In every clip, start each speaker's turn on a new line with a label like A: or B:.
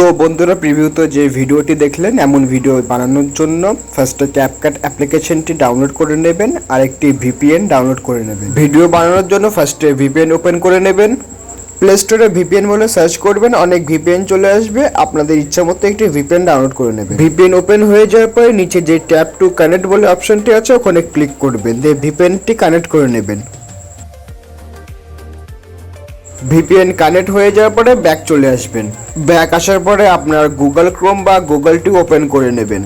A: তো বন্ধুরা প্রিভিউতে যে ভিডিওটি দেখলেন এমন ভিডিও বানানোর জন্য ফার্স্টে ক্যাপকাট অ্যাপ্লিকেশনটি ডাউনলোড করে নেবেন আর একটি ভিপিএন ডাউনলোড করে নেবেন। ভিডিও বানানোর জন্য ফার্স্টে ভিপিএন ওপেন করে নেবেন। প্লে স্টোরে ভিপিএন বলে সার্চ করবেন, অনেক ভিপিএন চলে আসবে। আপনাদের ইচ্ছা মতো একটি ভিপিএন ডাউনলোড করে নেবেন। ভিপিএন ওপেন হয়ে যাওয়ার পরে নিচে যে ট্যাপ টু কানেক্ট বলে অপশনটি আছে ওখানে ক্লিক করবেন, দিয়ে ভিপিএনটি কানেক্ট করে নেবেন। ভিপিএন কানেক্ট হয়ে যাওয়ার পরে ব্যাক চলে আসবেন। ব্যাক আসার পরে আপনার গুগল ক্রোম বা গুগলটি ওপেন করে নেবেন।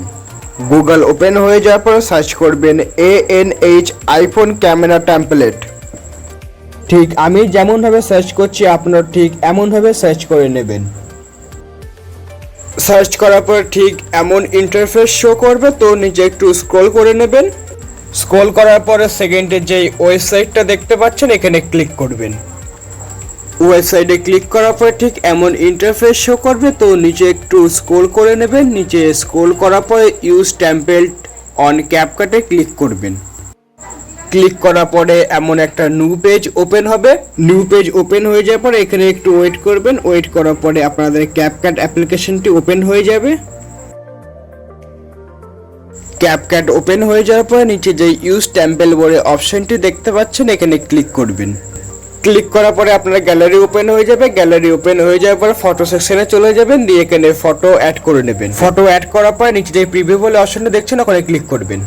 A: গুগল ওপেন হয়ে যাওয়ার পরে সার্চ করবেন ANH আইফোন ক্যামেরা টেমপ্লেট। ঠিক আমি যেমনভাবে সার্চ করছি আপনার ঠিক এমনভাবে সার্চ করে নেবেন। সার্চ করার পর ঠিক এমন ইন্টারফেস শো করবে, তো নিচে একটু স্ক্রল করে নেবেন। স্ক্রল করার পরে সেকেন্ডে যেই ওয়েবসাইটটা দেখতে পাচ্ছেন এখানে ক্লিক করবেন। ওয়েবসাইটে ক্লিক করার পর ঠিক এমন ইন্টারফেস শো করবে, তো নিচে একটু স্ক্রল করে নেবেন। নিচে স্ক্রল করার পরে ইউজ টেমপ্লেট অন ক্যাপকাটে ক্লিক করবেন। ক্লিক করার পরে এমন একটা নিউ পেজ ওপেন হবে। নিউ পেজ ওপেন হয়ে যাওয়ার পরে এখানে একটু ওয়েট করবেন। ওয়েট করার পরে আপনাদের ক্যাপকাট অ্যাপ্লিকেশনটি ওপেন হয়ে যাবে। ক্যাপকাট ওপেন হয়ে যাওয়ার পরে নিচে যে ইউজ টেমপ্লেট বলে অপশনটি দেখতে পাচ্ছেন এখানে ক্লিক করবেন। ক্লিক করার পরে আপনার গ্যালারি ওপেন হয়ে যাবে। গ্যালারি ওপেন হয়ে যাওয়ার পরে ফটো সেকশনে চলে যাবেন, দিয়ে এখানে ফটো অ্যাড করে নেবেন। ফটো অ্যাড করার পরে নিচে যে প্রিভিউ বলে অপশনটা দেখছেন ওখানে ক্লিক করবেন।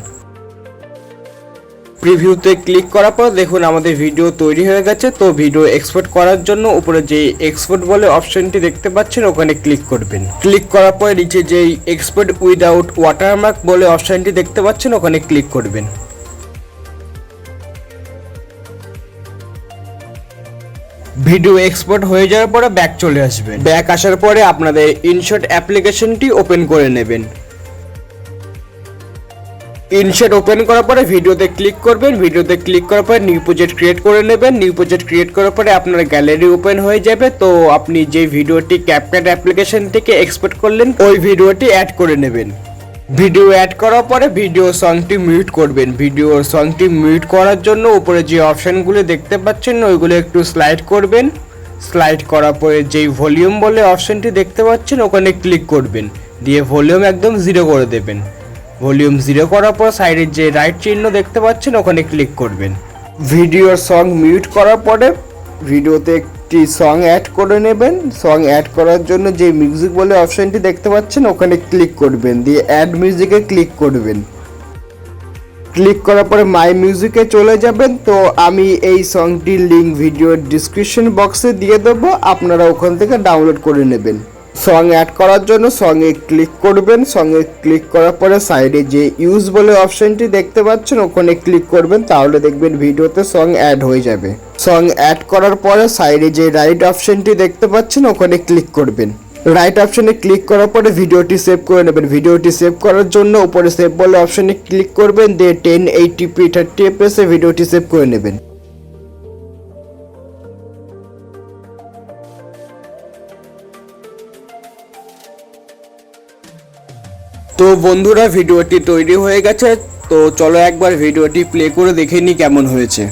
A: প্রিভিউতে ক্লিক করার পর দেখুন আমাদের ভিডিও তৈরি হয়ে গেছে। তো ভিডিও এক্সপোর্ট করার জন্য উপরে যে এক্সপোর্ট বলে অপশনটি দেখতে পাচ্ছেন ওখানে ক্লিক করবেন। ক্লিক করার পরে নিচে যেই এক্সপোর্ট উইদাউট ওয়াটারমার্ক বলে অপশনটি দেখতে পাচ্ছেন ওখানে ক্লিক করবেন। ভিডিও এক্সপোর্ট হয়ে যাওয়ার পরে ব্যাক চলে আসবেন। ব্যাক আসার পরে আপনাদের ইনশট অ্যাপ্লিকেশনটি ওপেন করে নেবেন। ইনশট ওপেন করার পরে ভিডিওতে ক্লিক করবেন। ভিডিওতে ক্লিক করার পরে নিউ প্রজেক্ট ক্রিয়েট করে নেবেন। নিউ প্রজেক্ট ক্রিয়েট করার পরে আপনার গ্যালারি ওপেন হয়ে যাবে। তো আপনি যে ভিডিওটি ক্যাপকাট অ্যাপ্লিকেশন থেকে এক্সপোর্ট করলেন ওই ভিডিওটি অ্যাড করে নেবেন। ভিডিও অ্যাড করার পরে ভিডিও সংটি মিউট করবেন। ভিডিওর সংটি মিউট করার জন্য উপরে যে অপশনগুলো দেখতে পাচ্ছেন ওইগুলো একটু স্লাইড করবেন। স্লাইড করার পরে যেই ভলিউম বলে অপশনটি দেখতে পাচ্ছেন ওখানে ক্লিক করবেন, দিয়ে ভলিউম একদম 0 করে দেবেন। ভলিউম 0 করার পর সাইডের যে রাইট চিহ্ন দেখতে পাচ্ছেন ওখানে ক্লিক করবেন। ভিডিওর সং মিউট করার পরে ভিডিওতে একটি সং অ্যাড করে নেবেন। সং অ্যাড করার জন্য যে মিউজিক বলে অপশনটি দেখতে পাচ্ছেন ওখানে ক্লিক করবেন, দিয়ে অ্যাড মিউজিকে ক্লিক করবেন। ক্লিক করার পরে মাই মিউজিকে চলে যাবেন। তো আমি এই সংটির লিঙ্ক ভিডিওর ডিসক্রিপশন বক্সে দিয়ে দেবো, আপনারা ওখান থেকে ডাউনলোড করে নেবেন। সং অ্যাড করার জন্য সঙ্গে ক্লিক করবেন। সঙ্গে ক্লিক করার পরে সাইডে যে ইউজ বলে অপশনটি দেখতে পাচ্ছেন ওখানে ক্লিক করবেন, তাহলে দেখবেন ভিডিওতে সং অ্যাড হয়ে যাবে। সং অ্যাড করার পরে সাইডে যে রাইট অপশনটি দেখতে পাচ্ছেন ওখানে ক্লিক করবেন। রাইট অপশনে ক্লিক করার পরে ভিডিওটি সেভ করে নেবেন। ভিডিওটি সেভ করার জন্য উপরে সেভ বলে অপশনে ক্লিক করবেন, দিয়ে 1080p 30fps এ ভিডিওটি সেভ করে নেবেন। তো বন্ধুরা ভিডিওটি তৈরি হয়ে গেছে। তো চলো একবার ভিডিওটি প্লে করে দেখে নিই কেমন হয়েছে।